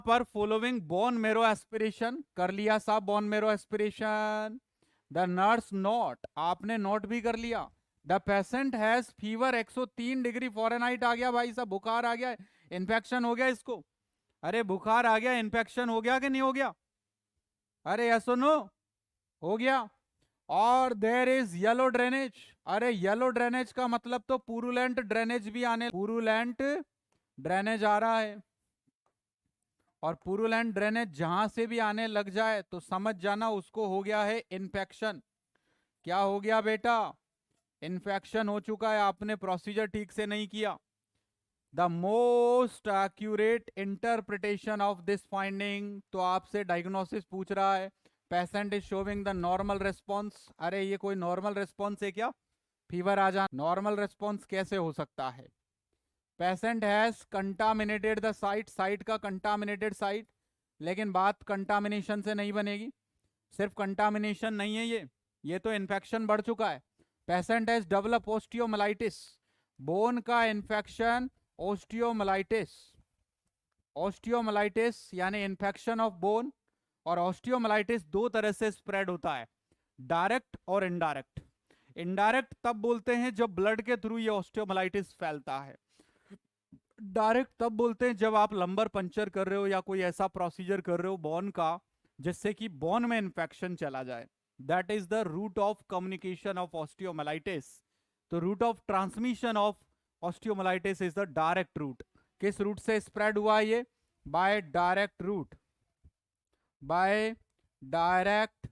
पर following bone marrow aspiration कर लिया साहब, bone marrow aspiration. The nurse note, आपने नोट भी कर लिया। The patient has fever 103 degree Fahrenheit आ गया भाई साहब, बुखार आ गया, इन्फेक्शन हो गया इसको। अरे बुखार आ गया, इन्फेक्शन हो गया कि नहीं हो गया? अरे यस और नो, हो गया। और देयर इज येलो ड्रेनेज, अरे येलो ड्रेनेज का मतलब तो पुरुलेंट ड्रेनेज भी आने, पुरुलेंट ड्रेनेज आ रहा है। और पुरुलेंट ड्रेनेज जहां से भी आने लग जाए तो समझ जाना उसको हो गया है इन्फेक्शन। क्या हो गया बेटा? इन्फेक्शन हो चुका है, आपने प्रोसीजर ठीक से नहीं किया। The most accurate interpretation of this finding, तो आपसे डायग्नोसिस पूछ रहा है। Patient is showing the normal response, अरे ये कोई नॉर्मल रेस्पॉन्स है क्या? फीवर आ जाना नॉर्मल रेस्पॉन्स कैसे हो सकता है? Patient has contaminated the site, site का कंटामिनेटेड साइट, लेकिन बात कंटामिनेशन से नहीं बनेगी, सिर्फ कंटामिनेशन नहीं है ये तो इन्फेक्शन बढ़ चुका है। पेशेंट हैज डेवलप ओस्टियोमलाइटिस, बोन का इन्फेक्शन, ओस्टियोमलाइटिस। ओस्टियोमलाइटिस यानी इन्फेक्शन ऑफ बोन। और ऑस्टियोमलाइटिस दो तरह से स्प्रेड होता है, डायरेक्ट और इनडायरेक्ट। इनडायरेक्ट तब बोलते हैं जब ब्लड के थ्रू ये ऑस्टियोमलाइटिस फैलता है। डायरेक्ट तब बोलते हैं जब आप लंबर पंचर कर रहे हो या कोई ऐसा प्रोसीजर कर रहे हो बोन का जिससे कि बोन में इंफेक्शन चला जाए। That is the route of communication of osteomyelitis. तो route of transmission of osteomyelitis is the direct route. किस रूट से स्प्रेड हुआ ये? By direct route, by direct